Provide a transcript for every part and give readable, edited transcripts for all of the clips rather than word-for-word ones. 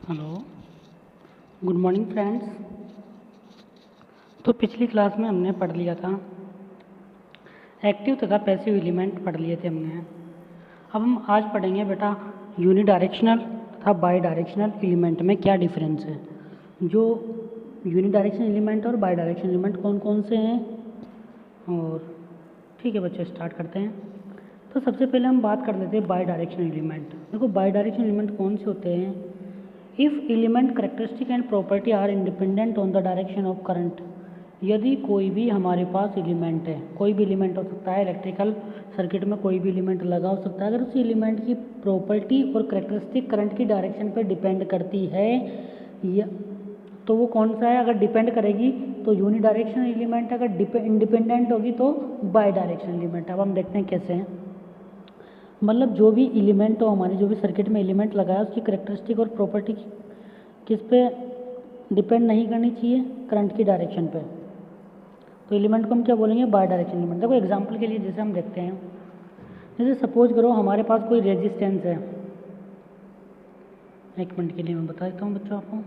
Hello, good morning friends. तो पिछली class में हमने पढ़ लिया था एक्टिव तथा पैसिव एलिमेंट पढ़ लिए थे हमने। अब हम आज पढ़ेंगे बेटा यूनिडायरेक्शनल तथा बाई डायरेक्शनल एलिमेंट में क्या डिफरेंस है। जो यूनिडायरेक्शनल एलिमेंट और बाई डायरेक्शनल एलिमेंट कौन कौन से हैं, और ठीक है बच्चे स्टार्ट करते हैं। तो सबसे पहले हम बात कर लेते हैं बाई डायरेक्शनल एलिमेंट। देखो बाई डायरेक्शनल एलिमेंट कौन से होते हैं। If element characteristic and property are independent on the direction of current, यदि कोई भी हमारे पास एलिमेंट है, कोई भी एलिमेंट हो सकता है, इलेक्ट्रिकल सर्किट में कोई भी एलिमेंट लगा हो सकता है, अगर उस एलिमेंट की प्रॉपर्टी और करेक्टरिस्टिक करंट की डायरेक्शन पर डिपेंड करती है या तो वो कौन सा है। अगर डिपेंड करेगी तो यूनि डायरेक्शनल एलिमेंट, अगर इंडिपेंडेंट होगी तो बाई डायरेक्शनल एलिमेंट। अब हम देखते हैं कैसे हैं। मतलब जो भी एलिमेंट हो, हमारे जो भी सर्किट में एलिमेंट लगाया उसकी करेक्टरिस्टिक और प्रॉपर्टी किस पे डिपेंड नहीं करनी चाहिए, करंट की डायरेक्शन पे। तो एलिमेंट को हम क्या बोलेंगे, बाई डायरेक्शनल एलिमेंट। देखो एग्जांपल के लिए जैसे हम देखते हैं, जैसे सपोज करो हमारे पास कोई रेजिस्टेंस है। एक मिनट के लिए मैं बता देता हूँ बच्चों आपको।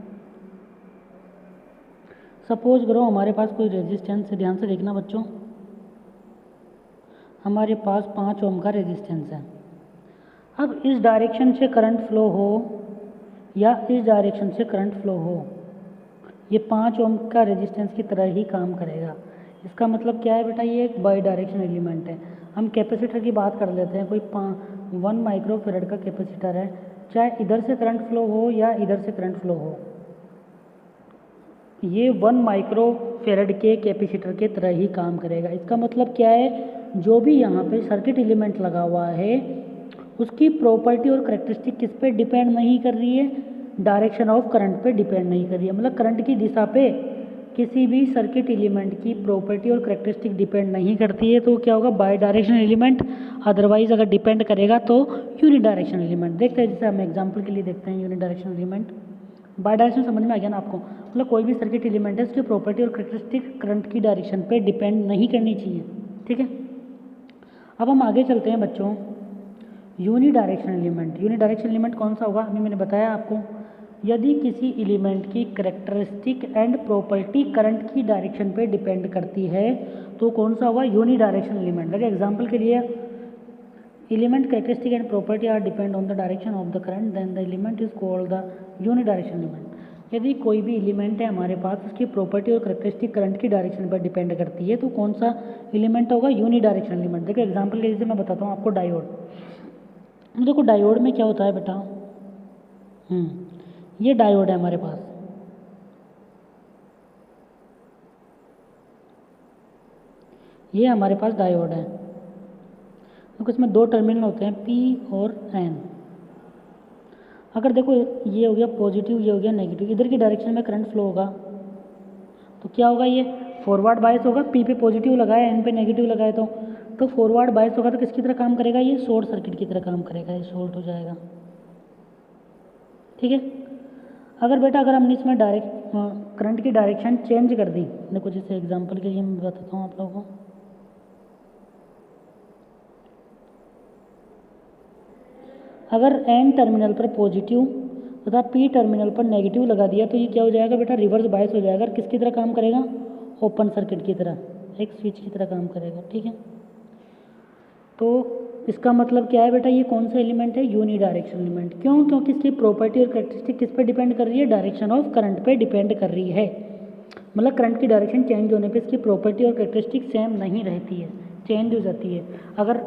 सपोज करो हमारे पास कोई रेजिस्टेंस है, ध्यान से देखना बच्चों। हमारे पास 5 ओम का रेजिस्टेंस है। अब इस डायरेक्शन से करंट फ्लो हो या इस डायरेक्शन से करंट फ्लो हो, ये 5 ओम का रेजिस्टेंस की तरह ही काम करेगा। इसका मतलब क्या है बेटा, ये एक बाई डायरेक्शनल एलिमेंट है। हम कैपेसिटर की बात कर लेते हैं। कोई 1 माइक्रोफेरेड का कैपेसिटर है, चाहे इधर से करंट फ्लो हो या इधर से करंट फ्लो हो, ये 1 माइक्रोफेरेड के कैपेसिटर के तरह ही काम करेगा। इसका मतलब क्या है, जो भी यहाँ पे सर्किट एलिमेंट लगा हुआ है उसकी प्रॉपर्टी और करेक्टरिस्टिक किस पे डिपेंड नहीं कर रही है, डायरेक्शन ऑफ करंट पे डिपेंड नहीं कर रही है। मतलब करंट की दिशा पे किसी भी सर्किट एलिमेंट की प्रॉपर्टी और करेक्टरिस्टिक डिपेंड नहीं करती है। तो क्या होगा, बाई डायरेक्शनल एलिमेंट। अदरवाइज अगर डिपेंड करेगा तो यूनि डायरेक्शनल एलिमेंट। देखते हैं, जैसे हम एग्जाम्पल के लिए देखते हैं unidirectional element. Bidirectional समझ में आ गया ना आपको। मतलब कोई भी सर्किट एलिमेंट है उसकी प्रॉपर्टी और करेक्टरिस्टिक करंट की डायरेक्शन पे डिपेंड नहीं करनी चाहिए। ठीक है, अब हम आगे चलते हैं बच्चों। Unidirectional element, unidirectional element कौन सा होगा, अभी मैंने बताया आपको। यदि किसी एलिमेंट की करेक्टरिस्टिक एंड प्रॉपर्टी करंट की डायरेक्शन पे डिपेंड करती है तो कौन सा होगा, यूनि डायरेक्शनल एलिमेंट। देखिए एग्जांपल के लिए, element characteristic and property are depend on the direction of the current, then the element is called the unidirectional element. यदि कोई भी एलिमेंट है हमारे पास, उसकी प्रॉपर्टी और करेक्टरिस्टिक करंट की डायरेक्शन पर डिपेंड करती है तो कौन सा एलिमेंट होगा, यूनि डायरेक्शनल एलिमेंट। देखिए एग्जांपल के लिए मैं बताता हूँ आपको, डायोड। देखो डायोड में क्या होता है बेटा, ये डायोड है हमारे पास। ये हमारे पास डायोड है। देखो इसमें 2 टर्मिनल होते हैं, P और N। अगर देखो ये हो गया पॉजिटिव, ये हो गया नेगेटिव, इधर की डायरेक्शन में करंट फ्लो होगा तो क्या होगा, ये फॉरवर्ड बायस होगा। P पे पॉजिटिव लगाया, N पे नेगेटिव लगाया तो फॉरवर्ड बायस होगा तो किसकी तरह काम करेगा, ये शॉर्ट सर्किट की तरह काम करेगा, ये शॉर्ट हो जाएगा। ठीक है, अगर बेटा अगर हमने इसमें करंट की डायरेक्शन चेंज कर दी, देखो जैसे एग्जांपल के लिए मैं बताता हूँ आप लोगों को। अगर N टर्मिनल पर पॉजिटिव तथा P टर्मिनल पर नेगेटिव लगा दिया तो ये क्या हो जाएगा बेटा, रिवर्स बायस हो जाएगा। किसकी तरह काम करेगा, ओपन सर्किट की तरह, एक स्विच की तरह काम करेगा। ठीक है, तो इसका मतलब क्या है बेटा, ये कौन सा एलिमेंट है, यूनि डायरेक्शनल एलिमेंट। क्यों, क्योंकि इसकी प्रॉपर्टी और करेक्टरिस्टिक किस पे डिपेंड कर रही है, डायरेक्शन ऑफ करंट पे डिपेंड कर रही है। मतलब करंट की डायरेक्शन चेंज होने पे इसकी प्रॉपर्टी और करेक्टरिस्टिक सेम नहीं रहती है, चेंज हो जाती है। अगर